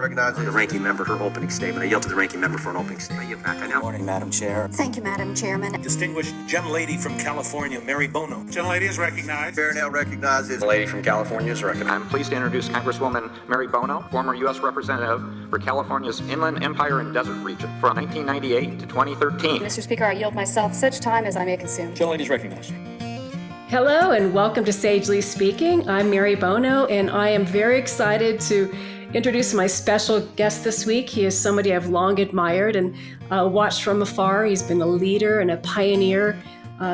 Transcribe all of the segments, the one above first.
recognize the ranking member for opening statement. I yield to the ranking member for an opening statement. I yield back. Good morning, Madam Chair. Thank you, Madam Chairman. Distinguished gentlelady from California, Mary Bono. Gentlelady is recognized. Chair now recognizes The lady from California is recognized. I'm pleased to introduce Congresswoman Mary Bono, former U.S. Representative for California's Inland Empire and Desert Region from 1998 to 2013. Mr. Speaker, I yield myself such time as I may consume. Gentlelady is recognized. Hello and welcome to Sagely Speaking. I'm Mary Bono and I am very excited to introduce my special guest this week. He is somebody I've long admired and watched from afar. He's been a leader and a pioneer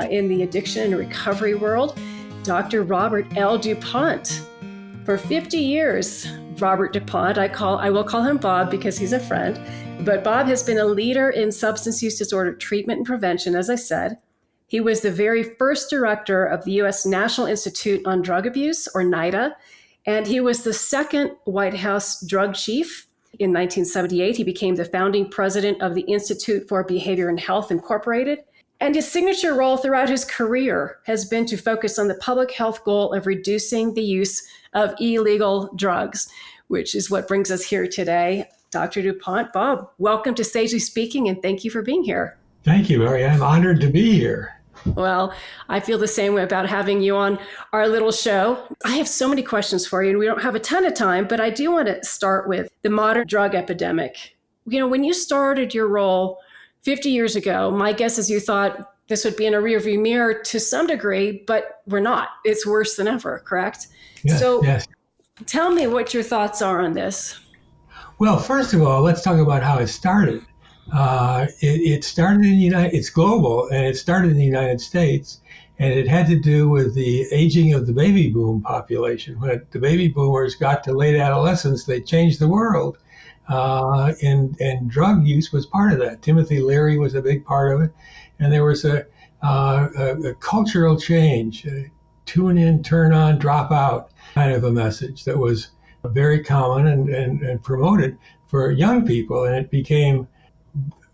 in the addiction and recovery world, Dr. Robert L. DuPont. For 50 years, Robert DuPont, I will call him Bob because he's a friend, but Bob has been a leader in substance use disorder treatment and prevention, as I said. He was the very first director of the U.S. National Institute on Drug Abuse, or NIDA, and he was the second White House drug chief. In 1978, he became the founding president of the Institute for Behavior and Health Incorporated, and his signature role throughout his career has been to focus on the public health goal of reducing the use of illegal drugs, which is what brings us here today. Dr. DuPont, Bob, welcome to Sagely Speaking, and thank you for being here. Thank you, Mary. I'm honored to be here. Well, I feel the same way about having you on our little show. I have so many questions for you, and we don't have a ton of time, but I do want to start with the modern drug epidemic. You know, when you started your role 50 years ago, my guess is you thought this would be in a rearview mirror to some degree, but we're not. It's worse than ever, correct? Yes. Tell me what your thoughts are on this. Well, first of all, let's talk about how it started. It started in the it's global, and it started in the United States, and it had to do with the aging of the baby boom population. When the baby boomers got to late adolescence, they changed the world, and drug use was part of that. Timothy Leary was a big part of it, and there was a cultural change, tune in, turn on, drop out kind of a message that was very common and promoted for young people, and it became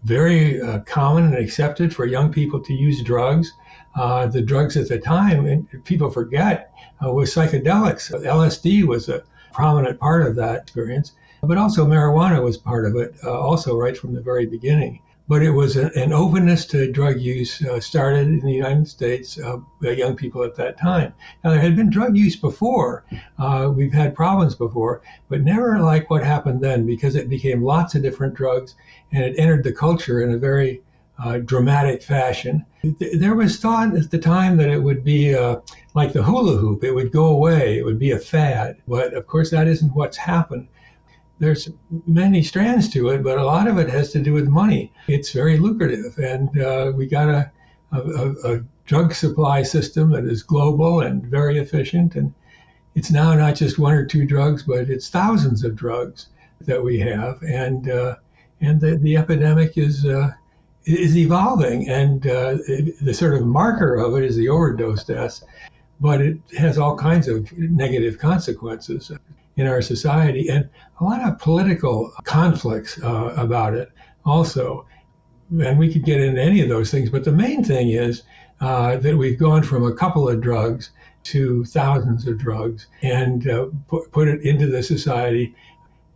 very common and accepted for young people to use drugs. The drugs at the time, and people forget, was psychedelics. LSD was a prominent part of that experience, but also marijuana was part of it, also right from the very beginning. But it was an openness to drug use started in the United States by young people at that time. Now, there had been drug use before. We've had problems before, but never like what happened then, because it became lots of different drugs and it entered the culture in a very dramatic fashion. There was thought at the time that it would be like the hula hoop. It would go away. It would be a fad. But of course, that isn't what's happened. There's many strands to it, but a lot of it has to do with money. It's very lucrative, and we got a drug supply system that is global and very efficient, and it's now not just one or two drugs, but it's thousands of drugs that we have, and the epidemic is evolving, and the sort of marker of it is the overdose deaths, but it has all kinds of negative consequences in our society, and a lot of political conflicts about it also. And we could get into any of those things, but the main thing is that we've gone from a couple of drugs to thousands of drugs and put it into the society,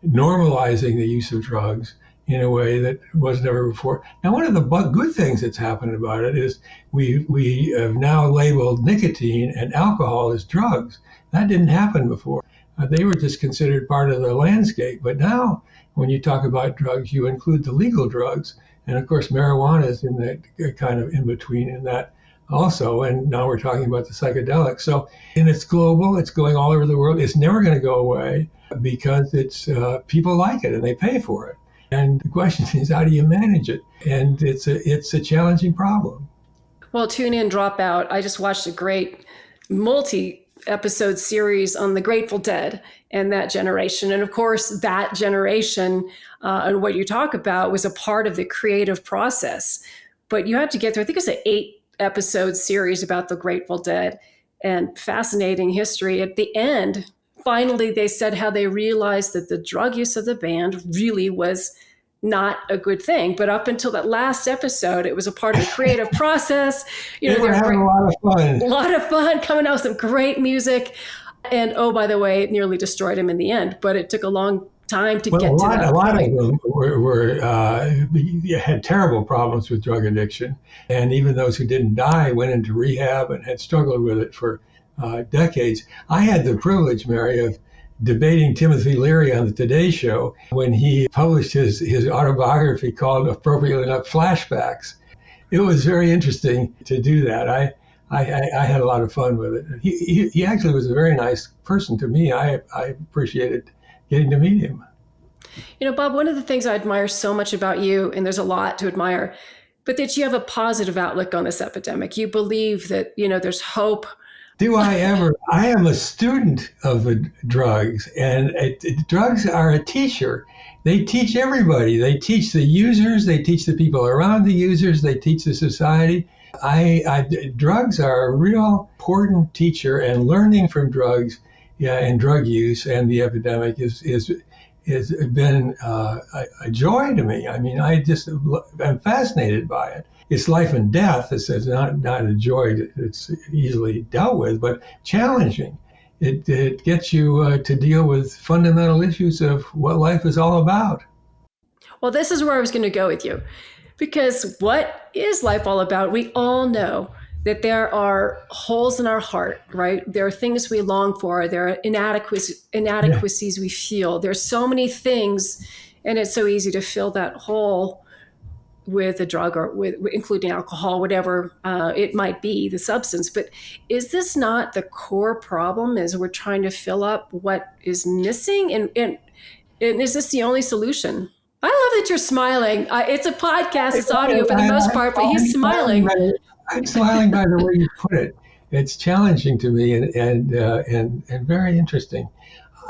normalizing the use of drugs in a way that was never before. Now, one of the good things that's happened about it is we have now labeled nicotine and alcohol as drugs. That didn't happen before. They were just considered part of the landscape. But now, when you talk about drugs, you include the legal drugs. And of course, marijuana is in that kind of in between in that also. And now we're talking about the psychedelics. So, and it's global. It's going all over the world. It's never going to go away because it's people like it and they pay for it. And the question is, how do you manage it? And it's a challenging problem. Well, tune in, drop out. I just watched a great multi-episode series on the Grateful Dead and that generation. And of course, that generation and what you talk about was a part of the creative process. But you have to get through, I think it's an 8-episode series about the Grateful Dead and fascinating history. At the end, finally, they said how they realized that the drug use of the band really was not a good thing. But up until that last episode, it was a part of the creative process. You know, they were having a lot of fun coming out with some great music. And oh, by the way, it nearly destroyed him in the end. But it took a long time to Well, get to that a lot of point. them had terrible problems with drug addiction, and even those who didn't die went into rehab and had struggled with it for decades. I had the privilege, Mary, of debating Timothy Leary on the Today Show when he published his autobiography called, appropriately enough, Flashbacks. It was very interesting to do that. I had a lot of fun with it. He actually was a very nice person to me. I appreciated getting to meet him. Bob, one of the things I admire so much about you, and there's a lot to admire, but that you have a positive outlook on this epidemic. You believe that, there's hope. Do I ever? I am a student of drugs, and drugs are a teacher. They teach everybody. They teach the users. They teach the people around the users. They teach the society. Drugs are a real important teacher, and learning from drugs, and drug use and the epidemic is been a joy to me. I mean, I'm fascinated by it. It's life and death. It's not a joy that's easily dealt with, but challenging. It gets you to deal with fundamental issues of what life is all about. Well, this is where I was going to go with you, because what is life all about? We all know that there are holes in our heart, right? There are things we long for. There are inadequacies we feel. There's so many things, and it's so easy to fill that hole with a drug or with including alcohol, whatever it might be, the substance. But is this not the core problem, as we're trying to fill up what is missing? And is this the only solution? I love that you're smiling. It's a podcast, it's audio for the most part, but he's smiling. I'm smiling by the way you put it. It's challenging to me and very interesting.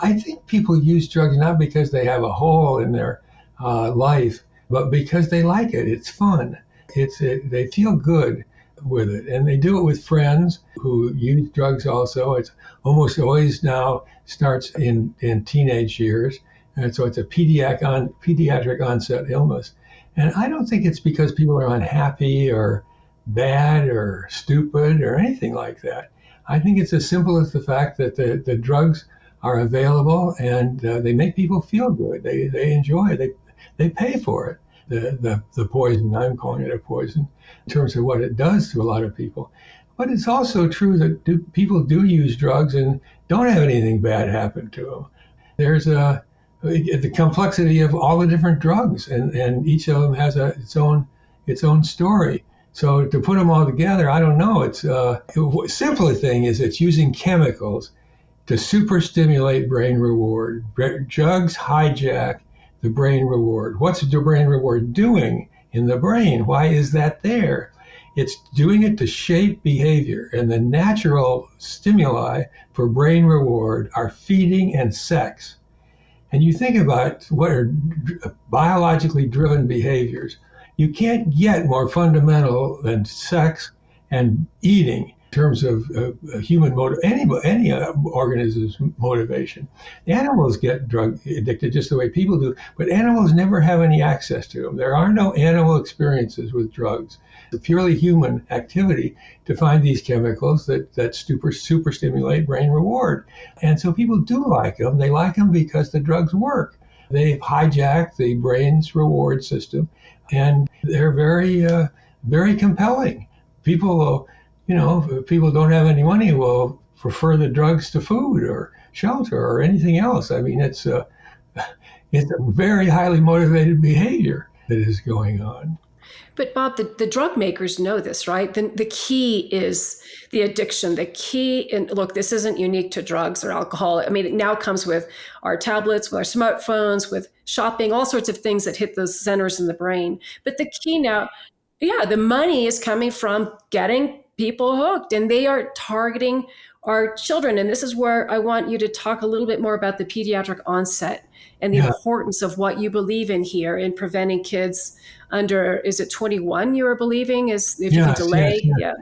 I think people use drugs not because they have a hole in their life, but because they like it. It's fun. They feel good with it, and they do it with friends who use drugs also. It's almost always now starts in teenage years, and so it's a pediatric onset illness. And I don't think it's because people are unhappy or bad or stupid or anything like that. I think it's as simple as the fact that the drugs are available and they make people feel good. They enjoy it. They pay for it. The poison, I'm calling it a poison, in terms of what it does to a lot of people. But it's also true that people do use drugs and don't have anything bad happen to them. There's the complexity of all the different drugs, and each of them has its own story. So to put them all together, I don't know. Simpler thing is it's using chemicals to superstimulate brain reward. Drugs hijack the brain reward. What's the brain reward doing in the brain? Why is that there? It's doing it to shape behavior. And the natural stimuli for brain reward are feeding and sex. And you think about what are biologically driven behaviors. You can't get more fundamental than sex and eating in terms of human motive, any organism's motivation. Animals get drug addicted just the way people do, but animals never have any access to them. There are no animal experiences with drugs. It's a purely human activity to find these chemicals that super stimulate brain reward. And so people do like them. They like them because the drugs work. They hijack the brain's reward system, and they're very, very compelling. People if people don't have any money, will prefer the drugs to food or shelter or anything else. I mean, it's a very highly motivated behavior that is going on. But Bob, the drug makers know this, right? The key is the addiction. The key, and look, this isn't unique to drugs or alcohol. I mean, it now comes with our tablets, with our smartphones, with shopping, all sorts of things that hit those centers in the brain. But the key now, the money is coming from getting people hooked, and they are targeting our children. And this is where I want you to talk a little bit more about the pediatric onset and the importance of what you believe in here in preventing kids under, is it 21 you were believing, is if you can delay? Yes.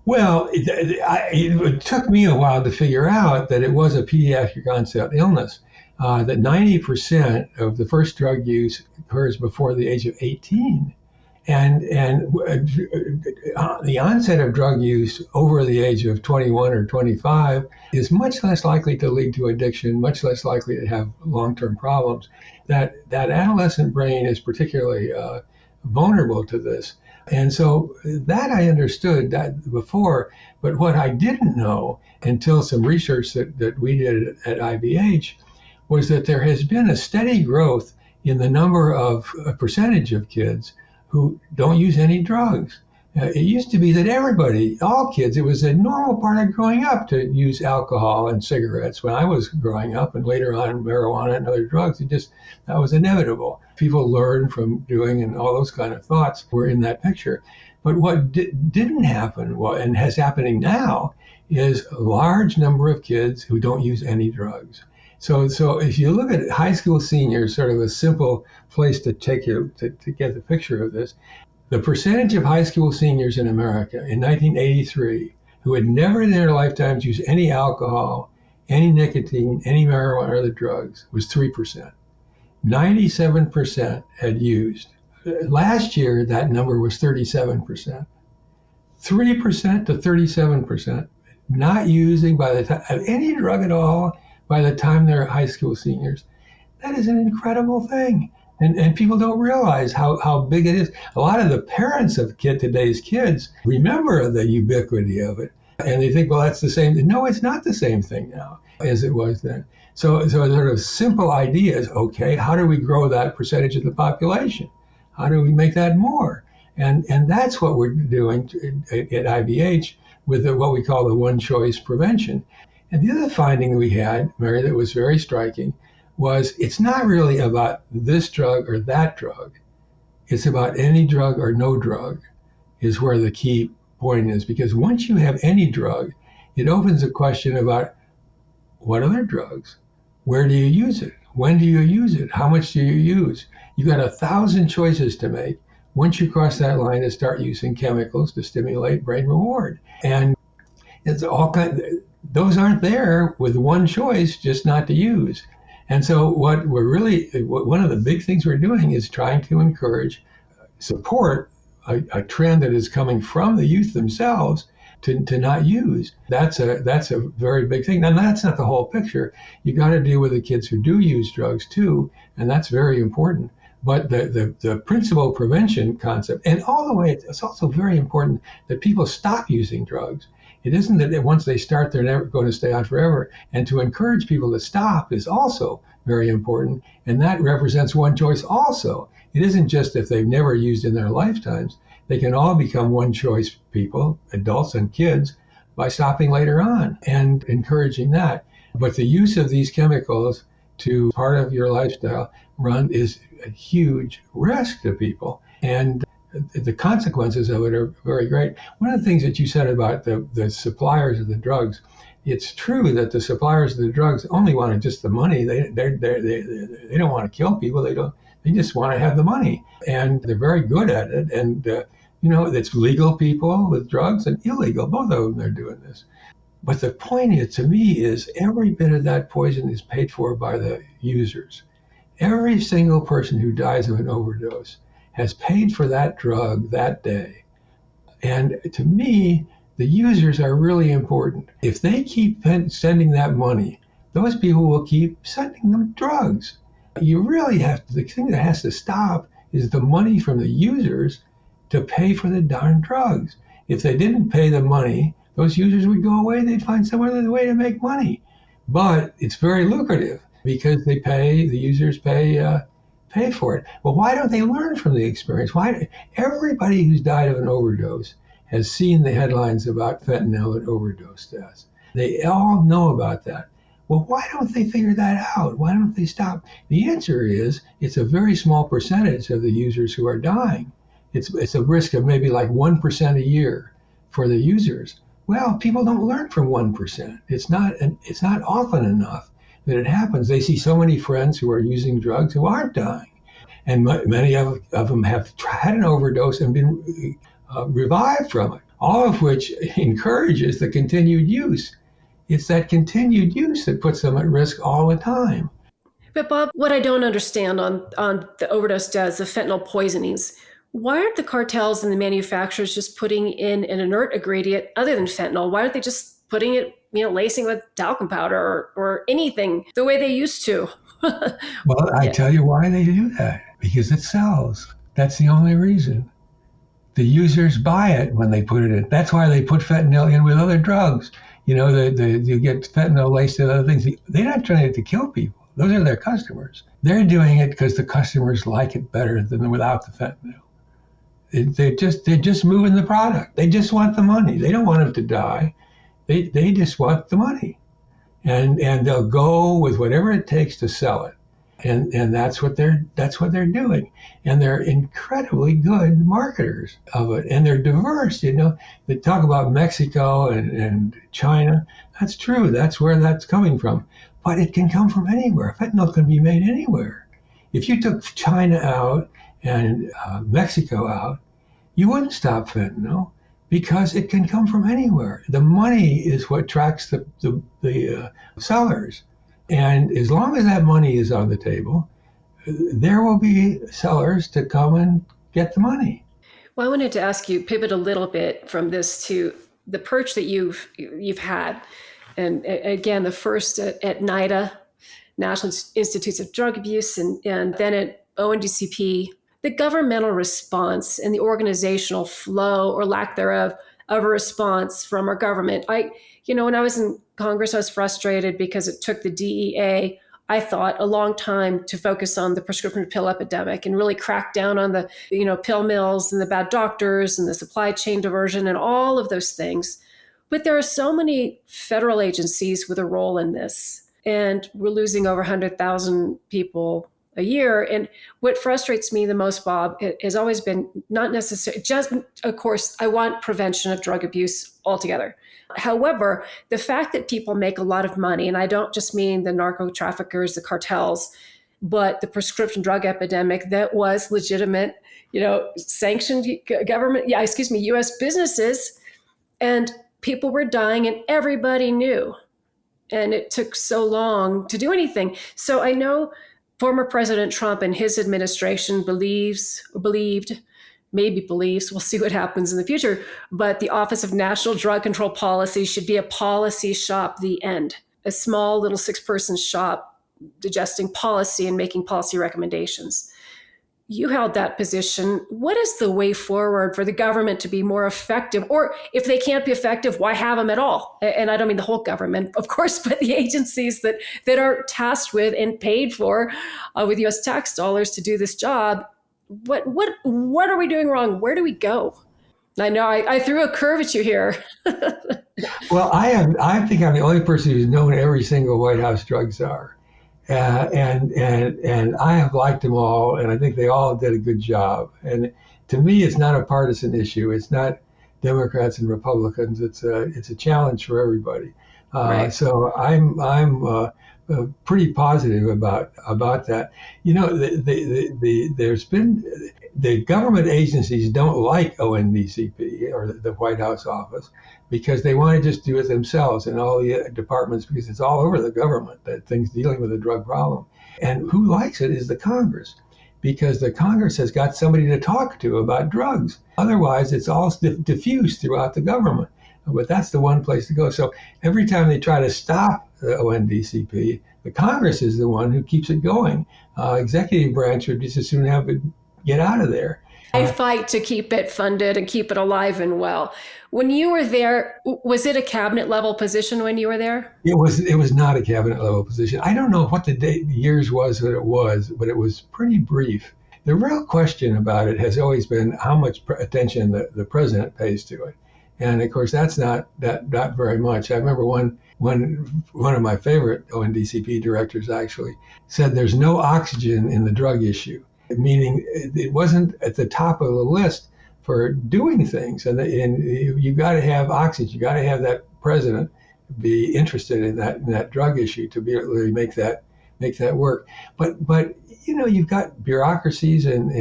Well, it took me a while to figure out that it was a pediatric onset illness, that 90% of the first drug use occurs before the age of 18. The onset of drug use over the age of 21 or 25 is much less likely to lead to addiction, much less likely to have long-term problems. That adolescent brain is particularly vulnerable to this. And so that I understood that before, but what I didn't know until some research that we did at IBH was that there has been a steady growth in the number of percentage of kids who don't use any drugs. It used to be that everybody, all kids, it was a normal part of growing up to use alcohol and cigarettes. When I was growing up, and later on marijuana and other drugs, that was inevitable. People learned from doing, and all those kind of thoughts were in that picture. But what didn't happen, and has happening now, is a large number of kids who don't use any drugs. So if you look at high school seniors, sort of a simple place to take you to get the picture of this, the percentage of high school seniors in America in 1983 who had never in their lifetimes used any alcohol, any nicotine, any marijuana or other drugs was 3%. 97% had used. Last year, that number was 37%. 3% to 37% not using by the time any drug at all by the time they're high school seniors. That is an incredible thing. And people don't realize how big it is. A lot of the parents of today's kids remember the ubiquity of it. And they think, well, that's the same. No, it's not the same thing now as it was then. So sort of simple ideas, okay, how do we grow that percentage of the population? How do we make that more? And that's what we're doing at IBH with what we call the one choice prevention. And the other finding we had, Mary, that was very striking was it's not really about this drug or that drug. It's about any drug or no drug is where the key point is. Because once you have any drug, it opens a question about what other drugs? Where do you use it? When do you use it? How much do you use? You got 1,000 choices to make once you cross that line and start using chemicals to stimulate brain reward. And it's all those aren't there with one choice, just not to use. And so one of the big things we're doing is trying to encourage, support a trend that is coming from the youth themselves to not use. That's a very big thing. And that's not the whole picture. You got to deal with the kids who do use drugs too, and that's very important. But the principal prevention concept, and all the way, it's also very important that people stop using drugs. It isn't that once they start, they're never going to stay on forever. And to encourage people to stop is also very important. And that represents one choice also. It isn't just if they've never used in their lifetimes. They can all become one choice people, adults and kids, by stopping later on and encouraging that. But the use of these chemicals to part of your lifestyle is a huge risk to people. And the consequences of it are very great. One of the things that you said about the suppliers of the drugs, it's true that the suppliers of the drugs only want just the money. They don't want to kill people. They just want to have the money, and they're very good at it. And it's legal people with drugs and illegal. Both of them are doing this. But the point to me is every bit of that poison is paid for by the users. Every single person who dies of an overdose has paid for that drug that day. And to me, the users are really important. If they keep sending that money, those people will keep sending them drugs. You really the thing that has to stop is the money from the users to pay for the darn drugs. If they didn't pay the money, those users would go away. They'd find some other way to make money. But it's very lucrative because the users pay for it. Well, why don't they learn from the experience? Everybody who's died of an overdose has seen the headlines about fentanyl and overdose deaths. They all know about that. Well, why don't they figure that out? Why don't they stop? The answer is it's a very small percentage of the users who are dying. It's a risk of maybe like 1% a year for the users. Well, people don't learn from 1%. It's not often enough that it happens. They see so many friends who are using drugs who aren't dying. And many of them have had an overdose and been revived from it, all of which encourages the continued use. It's that continued use that puts them at risk all the time. But Bob, what I don't understand on the overdose deaths, the fentanyl poisonings, Why aren't the cartels and the manufacturers just putting in an inert ingredient other than fentanyl? Why aren't they just putting it, lacing with talcum powder or anything the way they used to? Well, I tell you why they do that. Because it sells. That's the only reason. The users buy it when they put it in. That's why they put fentanyl in with other drugs. You get fentanyl laced with other things. They're not trying to kill people. Those are their customers. They're doing it because the customers like it better than without the fentanyl. They're just moving the product. They just want the money. They don't want them to die. They just want the money, and they'll go with whatever it takes to sell it. And that's what they're doing, and they're incredibly good marketers of it, and they're diverse. They talk about Mexico and China. That's true. That's where that's coming from, but it can come from anywhere. Fentanyl can be made anywhere. If you took China out and Mexico out, you wouldn't stop fentanyl because it can come from anywhere. The money is what attracts the sellers. And as long as that money is on the table, there will be sellers to come and get the money. Well, I wanted to ask you, pivot a little bit from this to the perch that you've had. And again, the first at NIDA, National Institutes of Drug Abuse, and then at ONDCP, the governmental response and the organizational flow or lack thereof of a response from our government. When I was in Congress, I was frustrated because it took the DEA, I thought, a long time to focus on the prescription pill epidemic and really crack down on the, pill mills and the bad doctors and the supply chain diversion and all of those things. But there are so many federal agencies with a role in this, and we're losing over 100,000 people a year. And what frustrates me the most, Bob, has always been not necessarily just, of course, I want prevention of drug abuse altogether. However, the fact that people make a lot of money, and I don't just mean the narco traffickers, the cartels, but the prescription drug epidemic that was legitimate, sanctioned government, U.S. businesses, and people were dying and everybody knew. And it took so long to do anything. So I know former President Trump and his administration believes, we'll see what happens in the future, but the Office of National Drug Control Policy should be a policy shop, the end. A small little 6-person shop digesting policy and making policy recommendations. You held that position. What is the way forward for the government to be more effective? Or if they can't be effective, why have them at all? And I don't mean the whole government, of course, but the agencies that are tasked with and paid for with U.S. tax dollars to do this job. What are we doing wrong? Where do we go? I know I threw a curve at you here. Well, I think I'm the only person who's known every single White House drug czar. And I have liked them all, and I think they all did a good job. And to me, it's not a partisan issue. It's not Democrats and Republicans. It's a challenge for everybody. Right. So I'm pretty positive about that. There's been the government agencies don't like ONDCP or the White House office because they want to just do it themselves and all the departments, because it's all over the government, that things dealing with the drug problem. And who likes it is the Congress, because the Congress has got somebody to talk to about drugs. Otherwise, it's all diffused throughout the government. But that's the one place to go. So every time they try to stop the ONDCP, the Congress is the one who keeps it going. Executive branch would just as soon have it get out of there. I fight to keep it funded and keep it alive and well. When you were there, was it a cabinet level position when you were there? It was not a cabinet level position. I don't know what the years was that it was, but it was pretty brief. The real question about it has always been how much attention the president pays to it. And of course, that's not very much. I remember one of my favorite ONDCP directors actually said there's no oxygen in the drug issue, meaning it wasn't at the top of the list for doing things. And you got to have oxygen. You got to have that president be interested in that drug issue to be able to make that work. But you've got bureaucracies and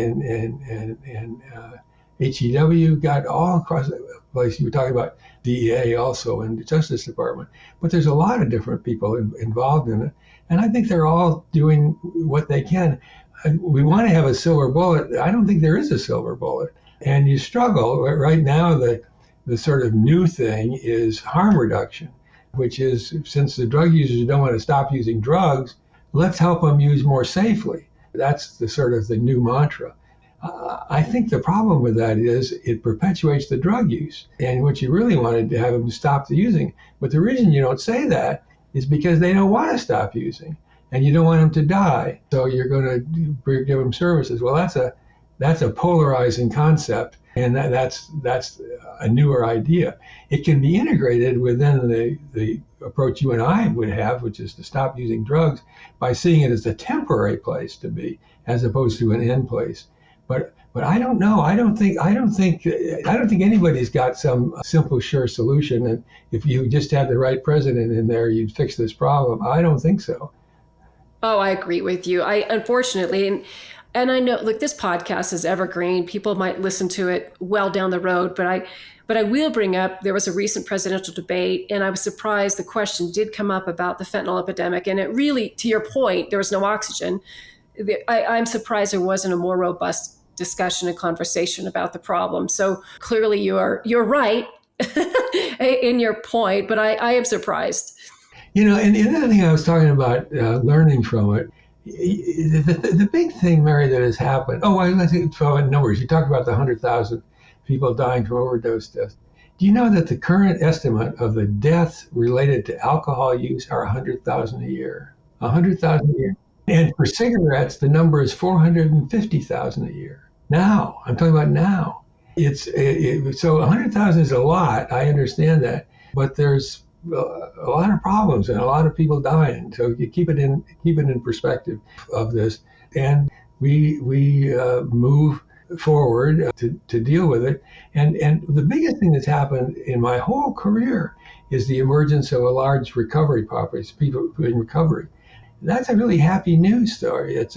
HEW got all across the place. You were talking about DEA also and the Justice Department, but there's a lot of different people involved in it, and I think they're all doing what they can. we want to have a silver bullet. I don't think there is a silver bullet. And you struggle. Right now, the sort of new thing is harm reduction, which is, since the drug users don't want to stop using drugs, let's help them use more safely. That's the sort of the new mantra. I think the problem with that is it perpetuates the drug use. And what you really wanted to have them stop the using. But the reason you don't say that is because they don't want to stop using, and you don't want them to die. So you're going to give them services. Well, that's a polarizing concept, and that's a newer idea. It can be integrated within the approach you and I would have, which is to stop using drugs by seeing it as a temporary place to be, as opposed to an end place. But I don't know. I don't think anybody's got some simple, sure solution. And if you just had the right president in there, you'd fix this problem. I don't think so. Oh, I agree with you. Unfortunately, and I know, look, this podcast is evergreen. People might listen to it well down the road, but I will bring up, there was a recent presidential debate, and I was surprised the question did come up about the fentanyl epidemic. And it really, to your point, there was no oxygen. I'm surprised there wasn't a more robust discussion and conversation about the problem. So clearly you're right in your point, but I am surprised. And another thing I was talking about, learning from it, the big thing, Mary, that has happened. Let's throw in numbers. You talked about the 100,000 people dying from overdose deaths. Do you know that the current estimate of the deaths related to alcohol use are 100,000 a year? 100,000 a year. And for cigarettes, the number is 450,000 a year. Now, I'm talking about now. So 100,000 is a lot. I understand that, but there's a lot of problems and a lot of people dying. So you keep it in perspective of this, and we move forward to deal with it. And the biggest thing that's happened in my whole career is the emergence of a large recovery population, people in recovery. That's a really happy news story. It's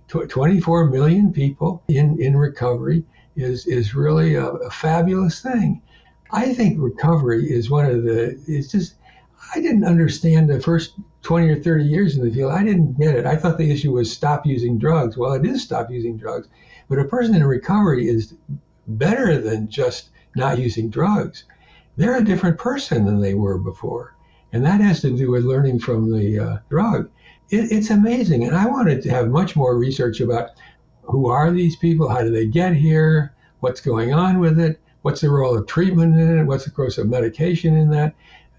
24 million people in recovery is really a fabulous thing. I think recovery is I didn't understand the first 20 or 30 years in the field. I didn't get it. I thought the issue was stop using drugs. Well, it is stop using drugs, but a person in recovery is better than just not using drugs. They're a different person than they were before. And that has to do with learning from the drug. It's amazing. And I wanted to have much more research about who are these people? How do they get here? What's going on with it? What's the role of treatment in it? What's the course of medication in that?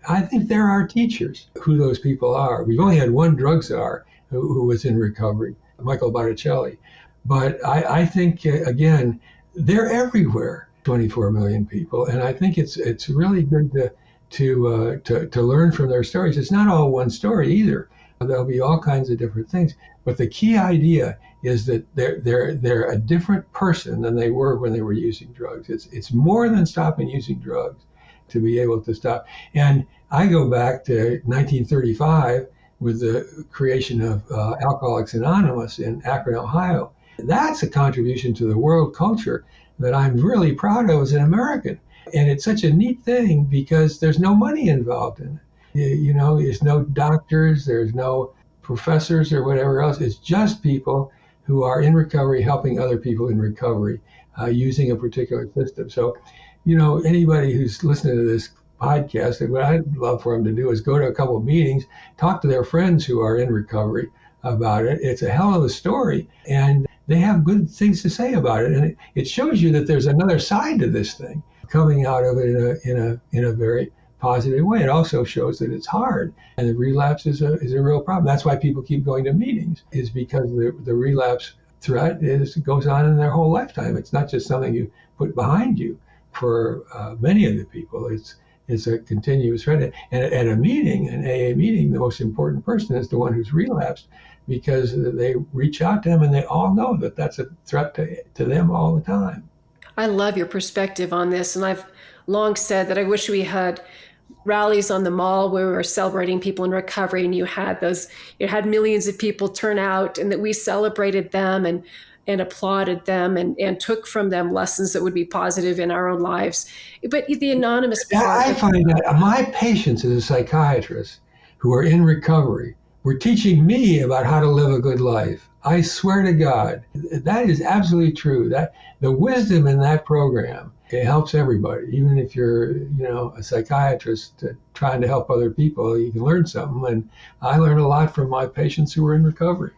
I think there are teachers who those people are. We've only had one drug czar who was in recovery, Michael Botticelli. But I think, again, they're everywhere, 24 million people. And I think it's really good to learn from their stories. It's not all one story either. There'll be all kinds of different things. But the key idea is that they're a different person than they were when they were using drugs. It's more than stopping using drugs to be able to stop. And I go back to 1935 with the creation of Alcoholics Anonymous in Akron, Ohio. That's a contribution to the world culture that I'm really proud of as an American. And it's such a neat thing because there's no money involved in it. There's no doctors, there's no professors or whatever else. It's just people who are in recovery helping other people in recovery using a particular system. So, anybody who's listening to this podcast, what I'd love for them to do is go to a couple of meetings, talk to their friends who are in recovery about it. It's a hell of a story, and they have good things to say about it. And it shows you that there's another side to this thing coming out of it in a very positive way. It also shows that it's hard, and the relapse is a real problem. That's why people keep going to meetings, is because the relapse threat goes on in their whole lifetime. It's not just something you put behind you. For many of the people, it's a continuous threat. And at a meeting, an AA meeting, the most important person is the one who's relapsed, because they reach out to them and they all know that that's a threat to them all the time. I love your perspective on this, and I've long said that I wish we had rallies on the mall where we were celebrating people in recovery, and you had millions of people turn out, and that we celebrated them and applauded them and took from them lessons that would be positive in our own lives. But the anonymous part... I find that my patients as a psychiatrist who are in recovery were teaching me about how to live a good life. I swear to God, that is absolutely true. That the wisdom in that program, it helps everybody. Even if you're, a psychiatrist trying to help other people, you can learn something. And I learned a lot from my patients who were in recovery.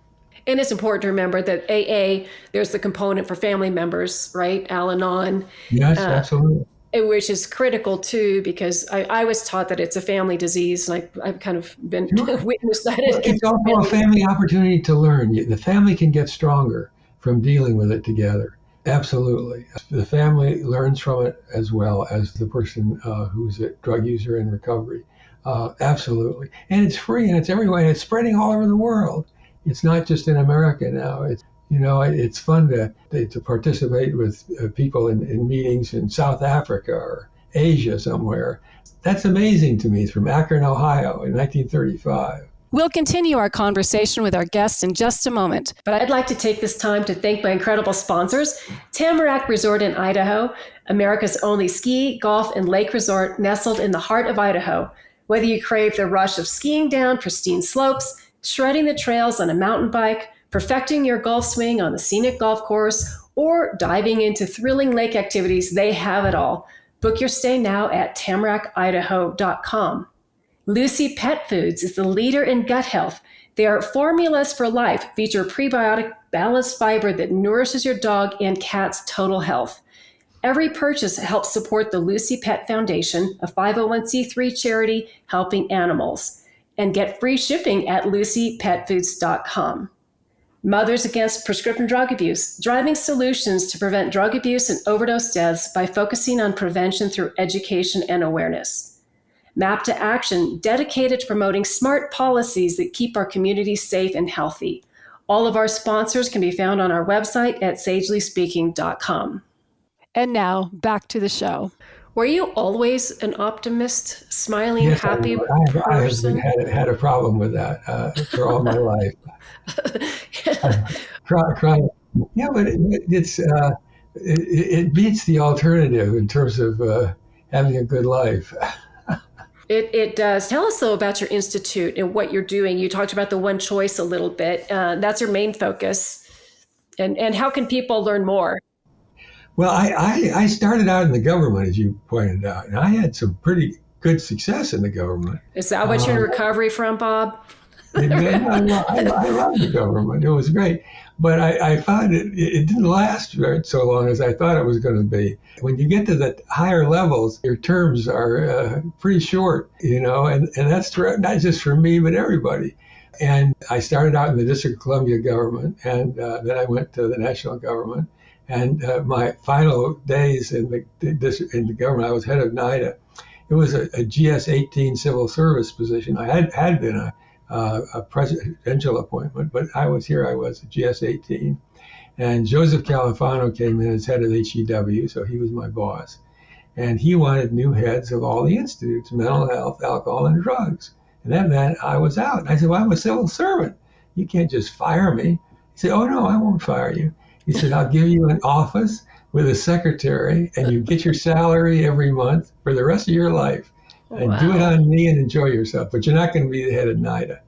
And it's important to remember that AA, there's the component for family members, right? Al-Anon. Yes, absolutely. Which is critical too, because I was taught that it's a family disease, and I've kind of been witnessed that. It's also a family opportunity to learn. The family can get stronger from dealing with it together. Absolutely. The family learns from it as well as the person who's a drug user in recovery. Absolutely. And it's free and it's everywhere, and it's spreading all over the world. It's not just in America now. It's fun to participate with people in meetings in South Africa or Asia somewhere. That's amazing to me. It's from Akron, Ohio in 1935. We'll continue our conversation with our guests in just a moment, but I'd like to take this time to thank my incredible sponsors, Tamarack Resort in Idaho, America's only ski, golf, and lake resort nestled in the heart of Idaho. Whether you crave the rush of skiing down pristine slopes, shredding the trails on a mountain bike, perfecting your golf swing on the scenic golf course, or diving into thrilling lake activities, they have it all. Book your stay now at tamarackidaho.com. Lucy Pet Foods is the leader in gut health. Their formulas for life feature prebiotic balanced fiber that nourishes your dog and cat's total health. Every purchase helps support the Lucy Pet Foundation, a 501c3 charity helping animals. And get free shipping at lucypetfoods.com. Mothers Against Prescription Drug Abuse, driving solutions to prevent drug abuse and overdose deaths by focusing on prevention through education and awareness. Map to Action, dedicated to promoting smart policies that keep our communities safe and healthy. All of our sponsors can be found on our website at sagelyspeaking.com. And now, back to the show. Were you always an optimist, smiling, yes, happy I person? have had a problem with that for all my life. Crying. Yeah, but it beats the alternative in terms of having a good life. It does. Tell us, though, about your institute and what you're doing. You talked about the One Choice a little bit. That's your main focus. And how can people learn more? Well, I started out in the government, as you pointed out, and I had some pretty good success in the government. Is that what you're in recovery from, Bob? I love the government. It was great. But I found it didn't last so long as I thought it was going to be. When you get to the higher levels, your terms are pretty short, and that's not just for me, but everybody. And I started out in the District of Columbia government, and then I went to the national government. And my final days in the government, I was head of NIDA. It was a GS-18 civil service position. I had been a presidential appointment, but I was a GS-18. And Joseph Califano came in as head of HEW, so he was my boss. And he wanted new heads of all the institutes, mental health, alcohol, and drugs. And that meant I was out. And I said, well, I'm a civil servant. You can't just fire me. He said, oh, no, I won't fire you. He said, I'll give you an office with a secretary, and you get your salary every month for the rest of your life. And do it on me and enjoy yourself. But you're not going to be the head of NIDA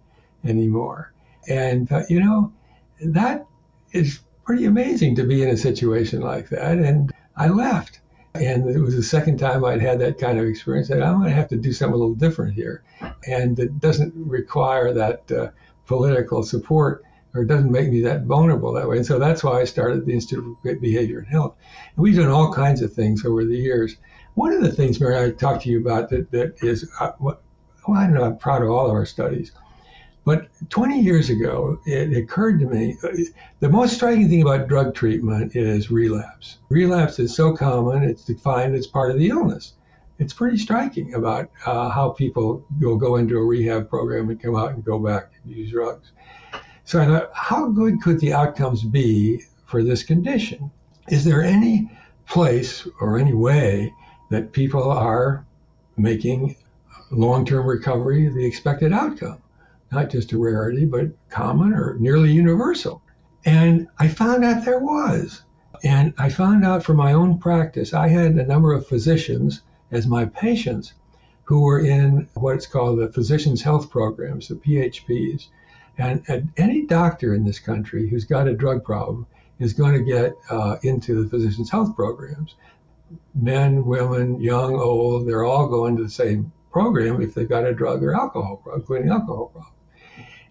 anymore. And, that is pretty amazing to be in a situation like that. And I left. And it was the second time I'd had that kind of experience. That I'm going to have to do something a little different here. And it doesn't require that political support, or it doesn't make me that vulnerable that way. And so that's why I started the Institute of Behavior and Health. And we've done all kinds of things over the years. One of the things, Mary, I talked to you about that is, I don't know, I'm proud of all of our studies. But 20 years ago, it occurred to me, the most striking thing about drug treatment is relapse. Relapse is so common, it's defined as part of the illness. It's pretty striking about how people will go into a rehab program and come out and go back and use drugs. So I thought, how good could the outcomes be for this condition? Is there any place or any way that people are making long-term recovery the expected outcome? Not just a rarity, but common or nearly universal. And I found out there was. And I found out from my own practice, I had a number of physicians as my patients who were in what's called the Physicians' Health Programs, the PHPs. And any doctor in this country who's got a drug problem is going to get into the physician's health programs. Men, women, young, old, they're all going to the same program if they've got a drug or alcohol problem, including alcohol problem.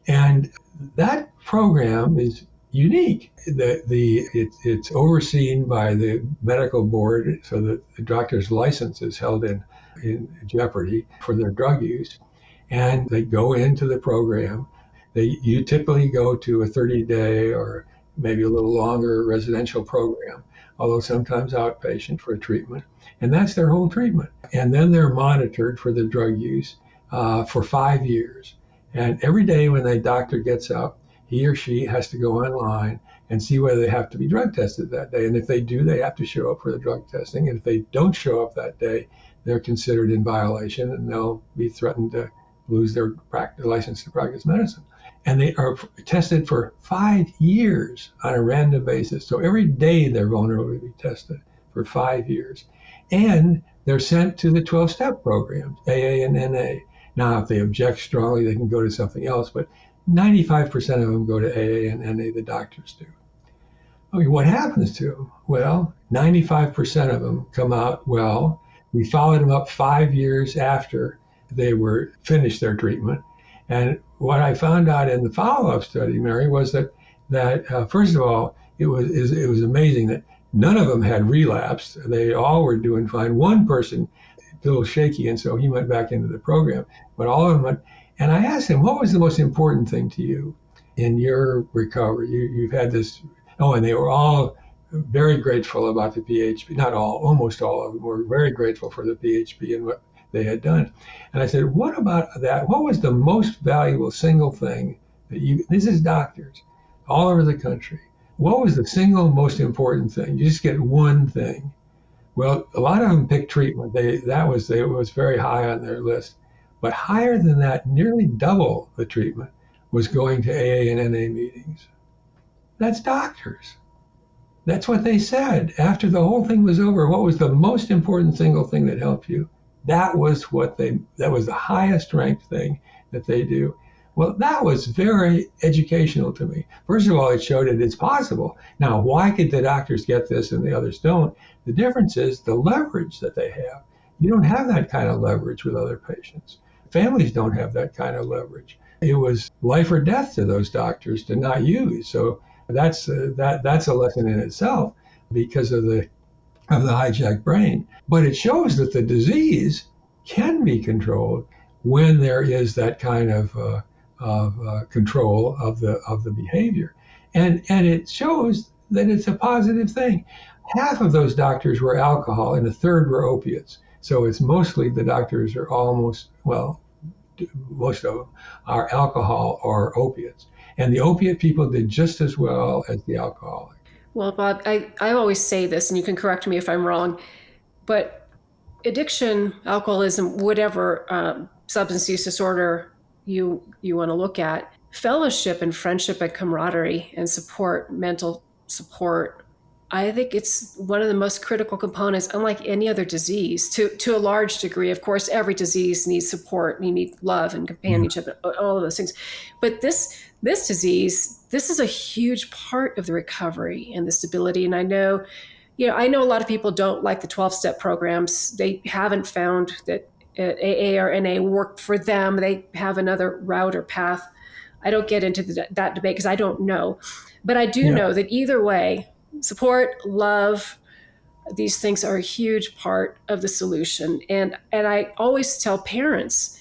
And that program is unique. It's overseen by the medical board, so that the doctor's license is held in jeopardy for their drug use. And they go into the program. You typically go to a 30-day or maybe a little longer residential program, although sometimes outpatient for a treatment. And that's their whole treatment. And then they're monitored for the drug use for 5 years. And every day when the doctor gets up, he or she has to go online and see whether they have to be drug tested that day. And if they do, they have to show up for the drug testing. And if they don't show up that day, they're considered in violation and they'll be threatened to lose their license to practice medicine. And they are tested for 5 years on a random basis. So every day they're vulnerable to be tested for 5 years. And they're sent to the 12-step programs, AA and NA. Now, if they object strongly, they can go to something else, but 95% of them go to AA and NA, the doctors do. Okay, what happens to them? Well, 95% of them come out well. We followed them up 5 years after they were finished their treatment. And what I found out in the follow-up study, Mary, was that first of all, it was amazing that none of them had relapsed. They all were doing fine. One person, a little shaky, and so he went back into the program. But all of them went. And I asked him, what was the most important thing to you in your recovery? You've had this. Oh, and they were all very grateful about the PHP. Not all, almost all of them were very grateful for the PHP and what they had done. And I said, what about that? What was the most valuable single thing that this is doctors all over the country. What was the single most important thing? You just get one thing. Well, a lot of them picked treatment. It was very high on their list. But higher than that, nearly double the treatment, was going to AA and NA meetings. That's doctors. That's what they said. After the whole thing was over, what was the most important single thing that helped you? That was the highest ranked thing that they do. Well, that was very educational to me. First of all, it showed that it's possible. Now, why could the doctors get this and the others don't? The difference is the leverage that they have. You don't have that kind of leverage with other patients. Families don't have that kind of leverage. It was life or death to those doctors to not use. So that's a lesson in itself because of the hijacked brain. But it shows that the disease can be controlled when there is that kind of control of the behavior, and it shows that it's a positive thing. Half of those doctors were alcohol, and a third were opiates. So it's mostly the doctors are most of them are alcohol or opiates, and the opiate people did just as well as the alcoholic. Well, Bob, I always say this, and you can correct me if I'm wrong, but addiction, alcoholism, whatever substance use disorder you want to look at, fellowship and friendship and camaraderie and support, mental support, I think it's one of the most critical components, unlike any other disease, to a large degree. Of course, every disease needs support, you need love and companionship, and all of those things. But this disease, this is a huge part of the recovery and the stability. And I know a lot of people don't like the 12-step programs. They haven't found that AA or NA worked for them. They have another route or path. I don't get into that debate because I don't know. But I do know that either way, support, love, these things are a huge part of the solution. And I always tell parents,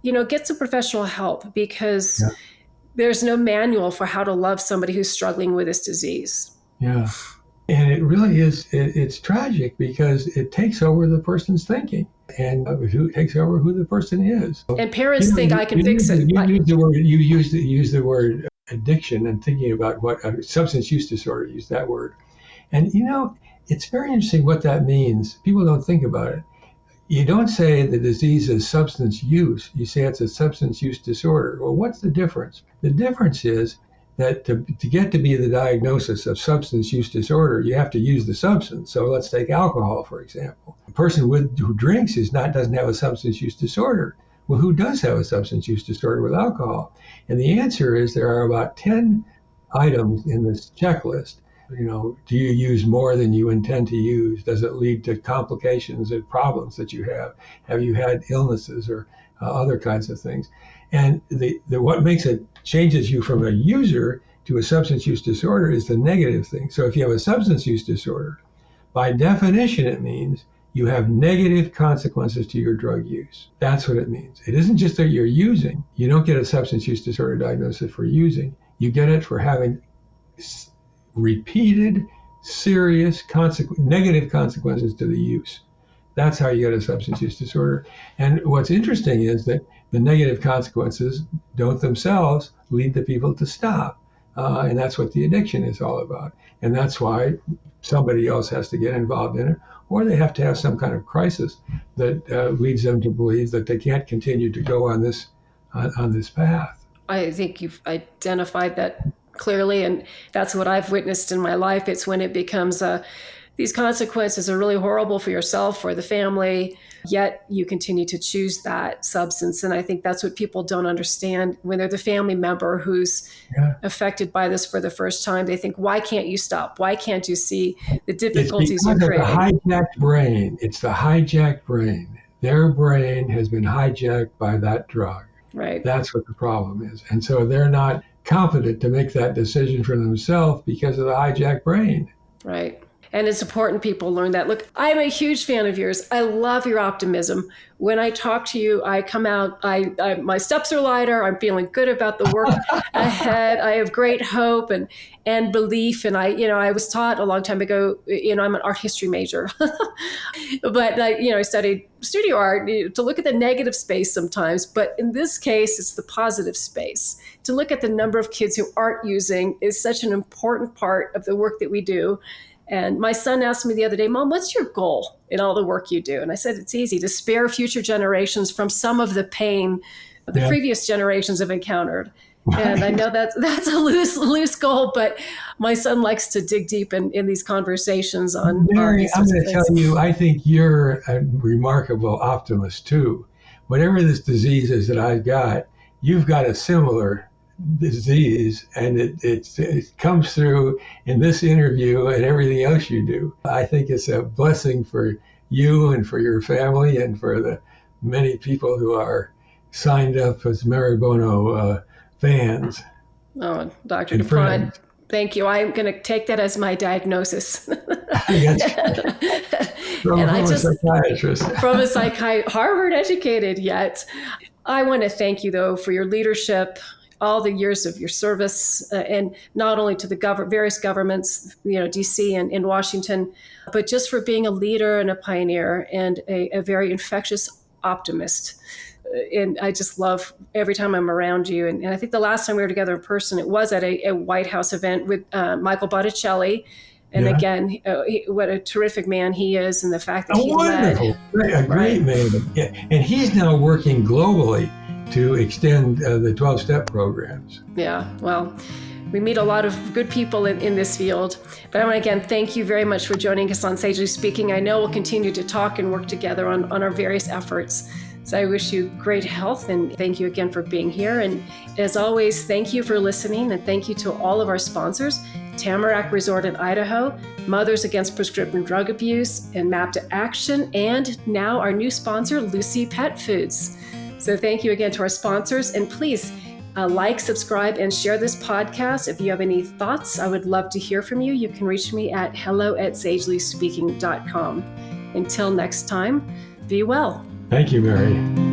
get some professional help because there's no manual for how to love somebody who's struggling with this disease. Yeah. And it really is, it's tragic because it takes over the person's thinking and who takes over who the person is. And parents think I can fix it. You use the word addiction and thinking about what substance use disorder, use that word. And it's very interesting what that means. People don't think about it. You don't say the disease is substance use. You say it's a substance use disorder. Well, what's the difference? The difference is that to get to be the diagnosis of substance use disorder, you have to use the substance. So let's take alcohol, for example. A person who drinks doesn't have a substance use disorder. well, who does have a substance use disorder with alcohol? And the answer is there are about 10 items in this checklist. Do you use more than you intend to use? Does it lead to complications or problems that you have? Have you had illnesses or other kinds of things? And what makes it changes you from a user to a substance use disorder is the negative thing. So if you have a substance use disorder, by definition, it means you have negative consequences to your drug use. That's what it means. It isn't just that you're using. You don't get a substance use disorder diagnosis for using. You get it for having repeated, serious, negative consequences to the use. That's how you get a substance use disorder. And what's interesting is that the negative consequences don't themselves lead the people to stop. And that's what the addiction is all about. And that's why somebody else has to get involved in it, or they have to have some kind of crisis that leads them to believe that they can't continue to go on this path. I think you've identified that clearly, and that's what I've witnessed in my life. It's when it becomes these consequences are really horrible for yourself or the family, yet you continue to choose that substance. And I think that's what people don't understand when they're the family member who's affected by this for the first time. They think, why can't you stop? Why can't you see the difficulties you're creating? It's the hijacked brain. It's the hijacked brain. Their brain has been hijacked by that drug. Right. That's what the problem is. And so they're not competent to make that decision for themselves because of the hijacked brain. Right. And it's important people learn that. Look, I'm a huge fan of yours. I love your optimism. When I talk to you, I come out, my steps are lighter. I'm feeling good about the work ahead. I have great hope and belief. And I was taught a long time ago, I'm an art history major, but I studied studio art to look at the negative space sometimes. But in this case, it's the positive space. To look at the number of kids who aren't using is such an important part of the work that we do. And my son asked me the other day, Mom, what's your goal in all the work you do? And I said, it's easy, to spare future generations from some of the pain the previous generations have encountered. Right. And I know that's a loose goal, but my son likes to dig deep in these conversations on Mary, I'm going to tell you, I think you're a remarkable optimist too. Whatever this disease is that I've got, you've got a similar disease, and it comes through in this interview and everything else you do. I think it's a blessing for you and for your family and for the many people who are signed up as Mary Bono fans. Oh, Dr. DuPont, thank you. I'm going to take that as my diagnosis. From a psychiatrist. From a Harvard educated yet. I want to thank you, though, for your leadership, all the years of your service, and not only to the various governments, DC and in Washington, but just for being a leader and a pioneer and a very infectious optimist. And I just love every time I'm around you. And I think the last time we were together in person, it was at a White House event with Michael Botticelli. And again, what a terrific man he is, and the fact that he led. A great man. Yeah. And he's now working globally to extend the 12-step programs. Yeah, well, we meet a lot of good people in this field. But I want to again thank you very much for joining us on Sagely Speaking. I know we'll continue to talk and work together on our various efforts. So I wish you great health, and thank you again for being here. And as always, thank you for listening, and thank you to all of our sponsors, Tamarack Resort in Idaho, Mothers Against Prescription Drug Abuse, and Map to Action, and now our new sponsor, Lucy Pet Foods. So thank you again to our sponsors, and please like, subscribe, and share this podcast. If you have any thoughts, I would love to hear from you. You can reach me at hello@sageleyspeaking.com. Until next time, be well. Thank you, Mary.